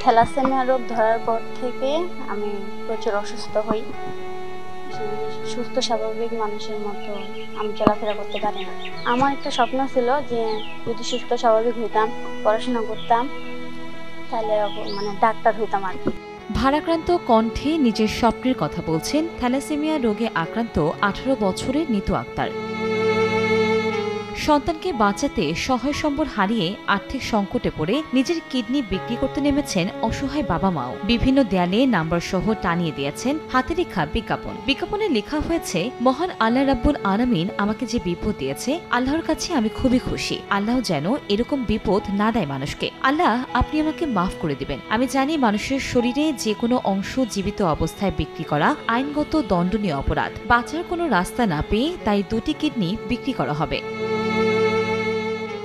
Thalassaemia রোগ ধরার পর থেকে আমি প্রচুর অসুস্থ হই। সুস্থ স্বাভাবিক মানুষের মতো আমি চলাফেরা করতে পারি না। আমার একটা স্বপ্ন ছিল যে যদি সুস্থ স্বাভাবিক হইতাম, পড়াশোনা করতাম, তাহলে ডাক্তার হইতাম আর কি। ভারাক্রান্ত কণ্ঠে নিজের স্বপ্নের কথা বলছেন থ্যালাসেমিয়া রোগে আক্রান্ত 18 বছরের নিতু আক্তার। সন্তানকে বাঁচাতে সহায় সম্বল হারিয়ে আর্থিক সংকটে পড়ে নিজের কিডনি বিক্রি করতে নেমেছেন অসহায় বাবা মাও। বিভিন্ন দেয়ালে নাম্বার সহ টানিয়ে দিয়েছেন হাতে লেখা বিজ্ঞাপন। বিজ্ঞাপনে লেখা হয়েছে, মহান আল্লাহ রাব্বুল আলামিন আমাকে যে বিপদ দিয়েছে, আল্লাহর কাছে আমি খুবই খুশি। আল্লাহ যেন এরকম বিপদ না দেয় মানুষকে। আল্লাহ, আপনি আমাকে মাফ করে দিবেন। আমি জানি মানুষের শরীরে যে কোনো অংশ জীবিত অবস্থায় বিক্রি করা আইনগত দণ্ডনীয় অপরাধ। বাঁচার কোনো রাস্তা না পেয়ে তাই 2টি কিডনি বিক্রি করা হবে।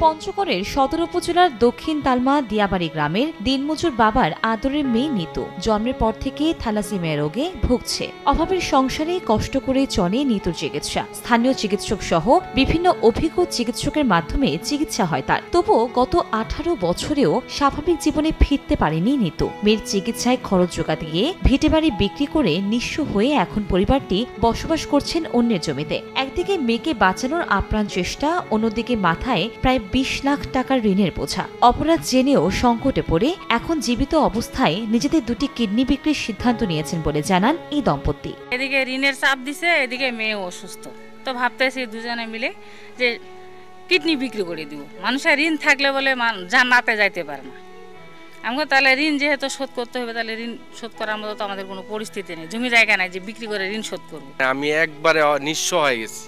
পঞ্চগড়ের সদর উপজেলার দক্ষিণ তালমা দিয়াবাড়ি গ্রামের দিনমজুর বাবার আদরের মেয়ে নিতু জন্মের পর থেকে থ্যালাসেমিয়া রোগে ভুগছে। অভাবের সংসারে কষ্ট করে চলে নিতুর চিকিৎসা। স্থানীয় চিকিৎসক সহ বিভিন্ন অভিজ্ঞ চিকিৎসকের মাধ্যমে চিকিৎসা হয় তার। তবুও গত 18 বছরেও স্বাভাবিক জীবনে ফিরতে পারেনি নিতু। মেয়ের চিকিৎসায় খরচ জোগাতে গিয়ে ভিটেবাড়ি বিক্রি করে নিঃস্ব হয়ে এখন পরিবারটি বসবাস করছেন অন্যের জমিতে। একদিকে মেয়েকে বাঁচানোর আপ্রাণ চেষ্টা, অন্যদিকে মাথায় প্রায় 20 লাখ টাকার ঋণের বোঝা। অপরাধ জেনেও সংকটে পড়ে এখন জীবিত অবস্থায় নিজেদের 2টি কিডনি বিক্রির সিদ্ধান্ত নিয়েছেন বলে জানান এই দম্পতি। এদিকে ঋণের চাপ দিছে, এদিকে মেয়ে অসুস্থ, তো ভাবতেছি দুজনে মিলে যে কিডনি বিক্রি করে দিব। মানুষের ঋণ থাকলে বলে জান্নাতে যাইতে পারে না। আমাকে তাহলে ঋণ যেহেতু শোধ করতে হবে, তাহলে ঋণ শোধ করার মতো তো আমাদের কোনো পরিস্থিতি নেই, জমি জায়গা নাই যে বিক্রি করে ঋণ শোধ করবো। আমি একবারে নিঃস্ব হয়ে গেছি।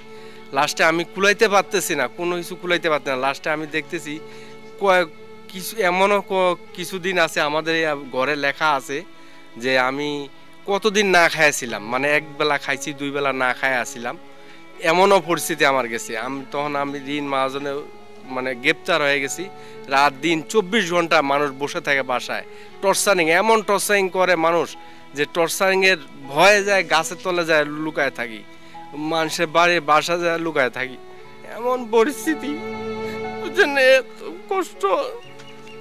লাস্টে আমি কুলাইতে পারতেছি না, কোনো কিছু কুলাইতে পারতেছি না। লাস্টে আমি দেখতেছি কিছু এমনও কিছুদিন আছে আমাদের ঘরে লেখা আছে যে আমি কতদিন না খাইছিলাম, মানে একবেলা খাইছি, 2 বেলা না খাই আসছিলাম, এমনও পরিস্থিতি আমার গেছে। আমি ঋণ মহাজনে গ্রেপ্তার হয়ে গেছি। রাত দিন 24 ঘন্টা মানুষ বসে থাকে বাসায়, টর্চারিং, এমন টর্চারিং করে মানুষ যে টর্চারিংয়ের ভয়ে যায়, গাছের তলে যায় লুকায় থাকি, মানুষের বাড়ির বাসা যায় লুকায় থাকি, এমন পরিস্থিতি, কষ্ট।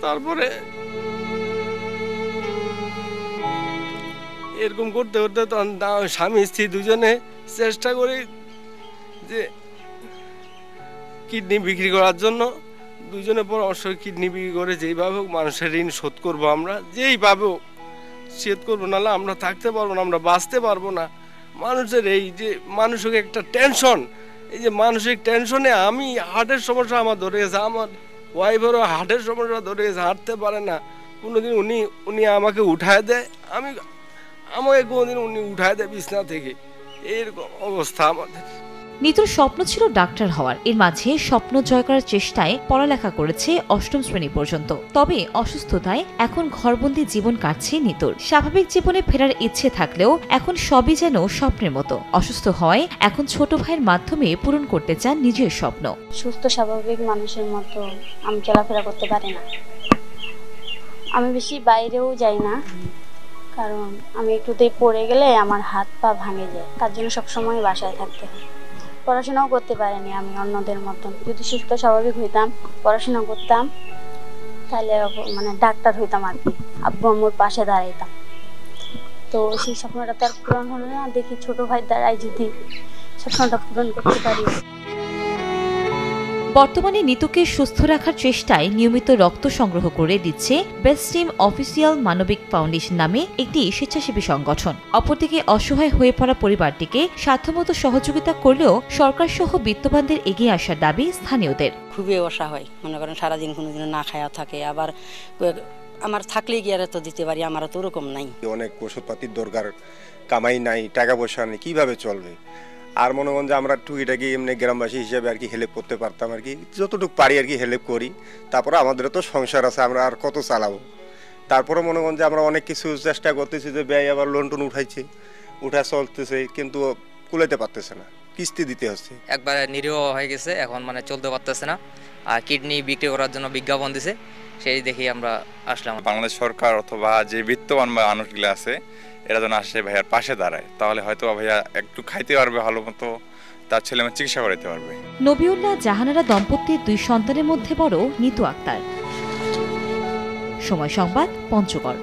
তারপরে এরকম করতে করতে স্বামী স্ত্রী দুজনে চেষ্টা করি যে কিডনি বিক্রি করার জন্য। দুজনে পরামর্শ কিডনি বিক্রি করে যেইভাবে মানুষের ঋণ শোধ করবো, আমরা যেইভাবে শোধ করবো, নাহলে আমরা থাকতে পারবো না, আমরা বাঁচতে পারবো না। মানুষের এই যে মানসিক একটা টেনশন, এই যে মানসিক টেনশনে আমি হার্টের সমস্যা আমার ধরে গেছে, আমার ওয়াইফেরও হার্টের সমস্যা ধরে গেছে, হাঁটতে পারে না। কোনোদিন উনি আমাকে উঠায় দেয়, আমাকে কোনোদিন উনি উঠায় দেয় বিছনা থেকে, এরকম অবস্থা আমাদের। নিতুর স্বপ্ন ছিল ডাক্তার হওয়ার। এর মাঝে স্বপ্ন জয় করার চেষ্টায় পড়ালেখা করেছে 8ম শ্রেণী পর্যন্ত। তবে অসুস্থতায় এখন ঘরবন্দি জীবন কাটছে নিতুর। স্বাভাবিক জীবনে ফেরার ইচ্ছে থাকলেও এখন সবই যেন স্বপ্নের মতো। অসুস্থ হয় এখন ছোট ভাইয়ের মাধ্যমে পূরণ করতে চান নিজের স্বপ্ন। সুস্থ স্বাভাবিক মানুষের মতো আমি চলাফেরা করতে পারি না। আমি বেশি বাইরেও যাই না, কারণ আমি একটুতেই পড়ে গেলে আমার হাত পা ভাঙে যায়। তার জন্য সবসময় বাসায় থাকতে হয়। পড়াশোনাও করতে পারিনি আমি অন্যদের মতন। যদি সুস্থ স্বাভাবিক হইতাম, পড়াশোনা করতাম, তাহলে ডাক্তার হইতাম আর কি, আব্বু আম্মুর পাশে দাঁড়াইতাম। তো সেই স্বপ্নটা তো আর পূরণ হলো না। দেখি ছোট ভাইয়ের দ্বারাই যদি স্বপ্নটা পূরণ করতে পারি। বর্তমানে নিতুকে সুস্থ রাখার চেষ্টায় নিয়মিত রক্ত সংগ্রহ করে দিচ্ছে বেস্ট টিম অফিসিয়াল মানবিক ফাউন্ডেশন নামে একটি স্বেচ্ছাসেবী সংগঠন। অপরদিকে অসহায় হয়ে পড়া পরিবারটিকে সাধ্যমতো সহযোগিতা করলেও সরকার সহ বিত্তবানদের এগিয়ে আসার দাবি স্থানীয়দের। খুবই অসহায়, মনে করেন সারাদিন কোনোদিন না খাওয়া থাকে, আবার আমার থাকলে গিয়ে তো দিতে পারি, আমার তো ওরকম নাই। অনেক ওষুধপাতির দরকার, কামাই নাই, টাকা পয়সা নেই, কিভাবে চলবে? আর মনে করেন যে আমরা টুকিটাকি এমনি গ্রামবাসী হিসেবে আর কি হেল্প করতে পারতাম, আর কি যতটুকু পারি আর কি হেল্প করি। তারপরে আমাদেরও তো সংসার আছে, আমরা আর কত চালাবো। তারপরে মনে করেন যে আমরা অনেক কিছু চেষ্টা করতেছি, যে ব্যয় আবার লোন টোন উঠা চলতেছে, কিন্তু কুলাইতে পারতেছে না, কিস্তি দিতে হচ্ছে। একবারে নিরীহ হয়ে গেছে, এখন চলতে পারতেছে না। আর কিডনি বিক্রি করার জন্য বিজ্ঞাপন দিছে, সেই দেখি আমরা আসলাম। বাংলাদেশ সরকার অথবা যে বিত্তবান মানুষগুলো আছে, এরা যেন আসে ভাইয়ার পাশে দাঁড়ায়, তাহলে হয়তো ভাইয়া একটু খাইতে পারবে, ভালো মতো তার ছেলে মেয়ে চিকিৎসা করাতে পারবে। নবিউল্লাহ জাহানারা দম্পতির 2 সন্তানের মধ্যে বড় নিতু আক্তার। সময় সংবাদ, পঞ্চগড়।